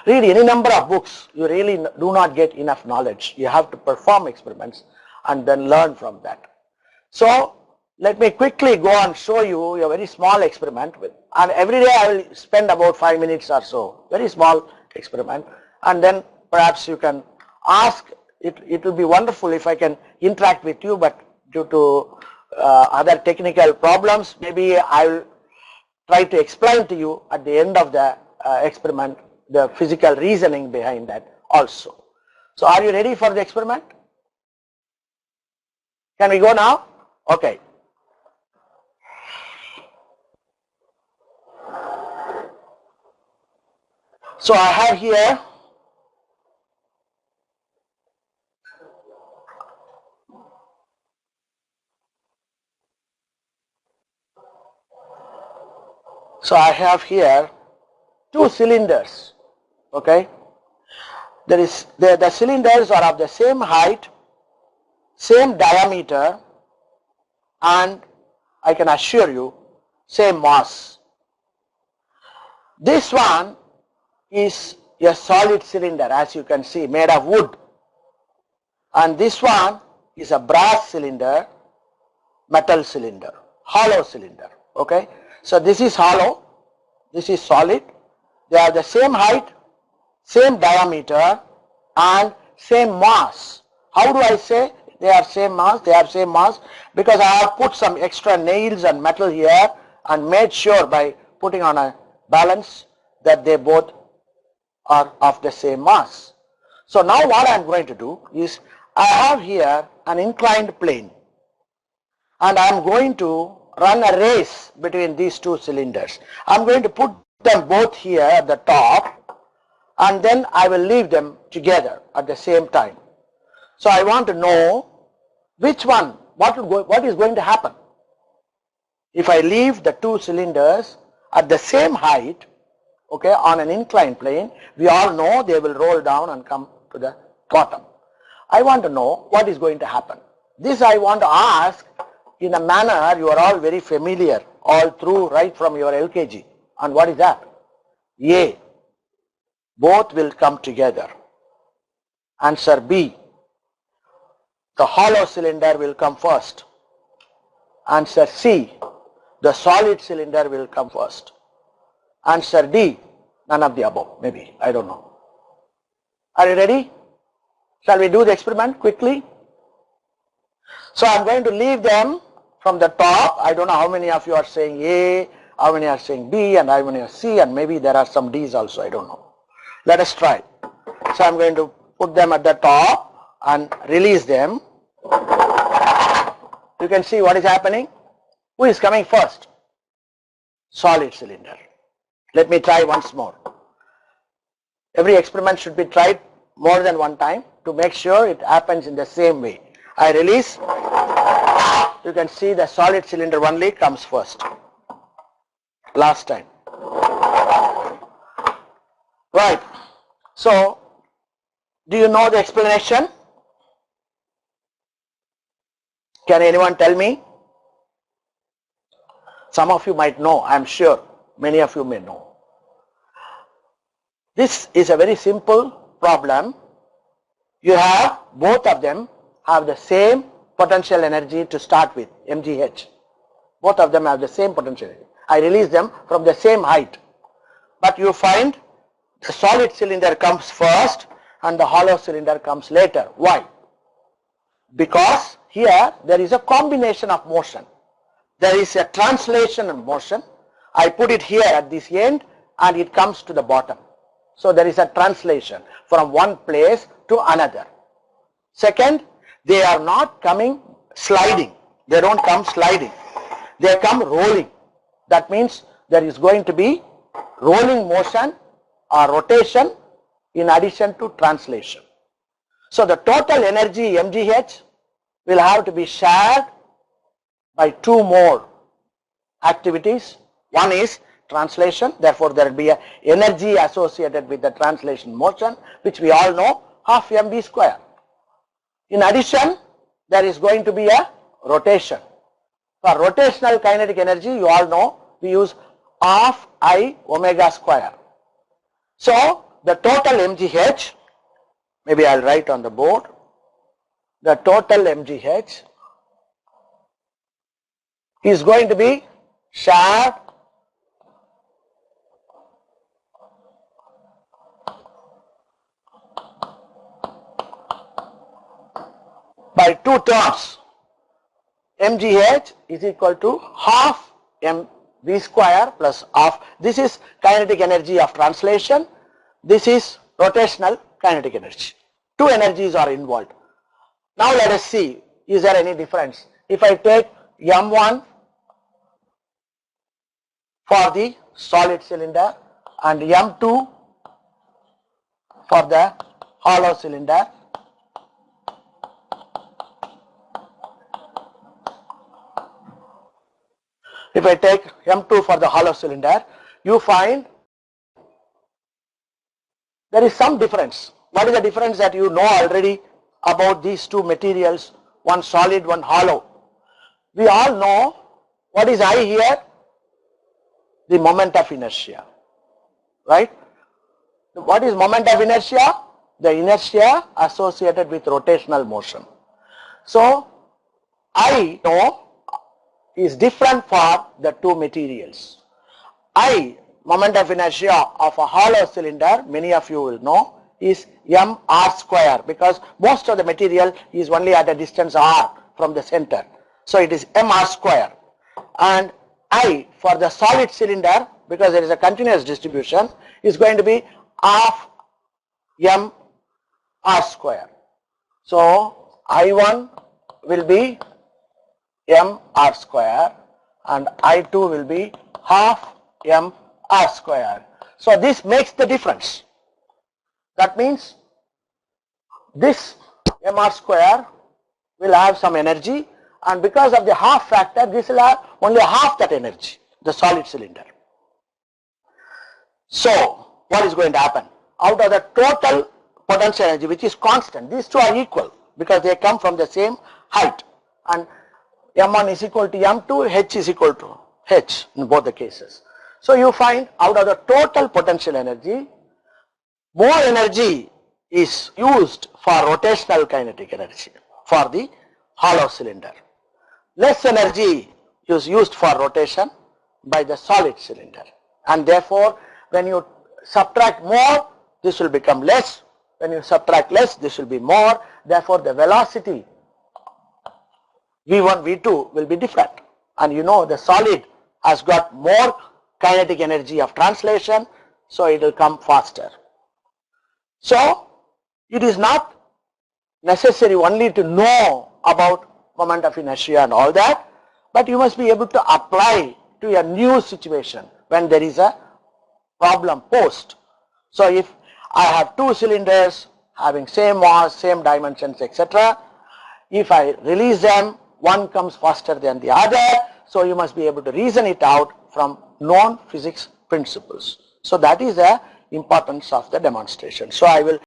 read any number of books, you really do not get enough knowledge. You have to perform experiments and then learn from that. So let me quickly go and show you a very small experiment with, and every day I will spend about 5 minutes or so, very small experiment, and then perhaps you can ask. It will be wonderful if I can interact with you, but due to other technical problems, maybe I will try to explain to you at the end of the experiment the physical reasoning behind that also. So are you ready for the experiment? Can we go now? Okay. So I have here two cylinders. Okay. The cylinders are of the same height, same diameter, and I can assure you same mass. This one is a solid cylinder, as you can see, made of wood, and this one is a brass cylinder, metal cylinder, hollow cylinder. Okay, so this is hollow, this is solid. They are the same height, same diameter, and same mass. How do I say they are same mass? They have same mass because I have put some extra nails and metal here and made sure by putting on a balance that they both are of the same mass. So now what I am going to do is I have here an inclined plane, and I am going to run a race between these two cylinders. I am going to put them both here at the top, and then I will leave them together at the same time. So I want to know which one, what is going to happen if I leave the two cylinders at the same height, okay, on an inclined plane. We all know they will roll down and come to the bottom. I want to know what is going to happen. This I want to ask in a manner you are all very familiar all through, right from your LKG. And what is that? A, both will come together. Answer B, the hollow cylinder will come first. Answer C, the solid cylinder will come first. Answer D, none of the above, maybe, I don't know. Are you ready? Shall we do the experiment quickly? So I am going to leave them from the top. I don't know how many of you are saying A, how many are saying B, and how many are C, and maybe there are some D's also, I don't know. Let us try. So I am going to put them at the top and release them. You can see what is happening. Who is coming first? Solid cylinder. Let me try once more. Every experiment should be tried more than one time to make sure it happens in the same way. I release. You can see the solid cylinder only comes first. Last time. Right. So, do you know the explanation? Can anyone tell me? Some of you might know, I am sure. Many of you may know. This is a very simple problem. You have, both of them have the same potential energy to start with, mgh. Both of them have the same potential energy. I release them from the same height. But you find the solid cylinder comes first and the hollow cylinder comes later. Why? Because here there is a combination of motion. There is a translation of motion. I put it here at this end and it comes to the bottom. So there is a translation from one place to another. Second, they are not coming sliding. They don't come sliding. They come rolling. That means there is going to be rolling motion or rotation in addition to translation. So the total energy mgh will have to be shared by two more activities. One is translation, therefore there will be a energy associated with the translation motion, which we all know, half mv square. In addition, there is going to be a rotation. For rotational kinetic energy, you all know, we use half I omega square. So the total mgh, maybe I'll write on the board, the total mgh is going to be shared by two terms. mgh is equal to half mv square plus half. This is kinetic energy of translation. This is rotational kinetic energy. Two energies are involved. Now let us see, is there any difference? If I take m1 for the solid cylinder and m2 for the hollow cylinder, if I take m2 for the hollow cylinder, you find there is some difference. What is the difference that you know already about these two materials, one solid, one hollow? We all know what is I here? The moment of inertia, right? What is moment of inertia? The inertia associated with rotational motion. So I know is different for the two materials. I, moment of inertia of a hollow cylinder, many of you will know, is mr square, because most of the material is only at a distance r from the center. So it is mr square. And I for the solid cylinder, because there is a continuous distribution, is going to be half mr square. So I1 will be mr square and I2 will be half mr square. So this makes the difference. That means this mr square will have some energy, and because of the half factor, this will have only half that energy, the solid cylinder. So what is going to happen? Out of the total potential energy, which is constant, these two are equal because they come from the same height, and m1 is equal to m2, h is equal to h in both the cases. So you find out of the total potential energy, more energy is used for rotational kinetic energy for the hollow cylinder. Less energy is used for rotation by the solid cylinder, and therefore when you subtract more, this will become less. When you subtract less, this will be more. Therefore the velocity v1, v2 will be different, and you know the solid has got more kinetic energy of translation, so it will come faster. So it is not necessary only to know about moment of inertia and all that, but you must be able to apply to a new situation when there is a problem posed. So if I have two cylinders having same mass, same dimensions, etc., if I release them, one comes faster than the other, so you must be able to reason it out from known physics principles. So that is the importance of the demonstration. So I will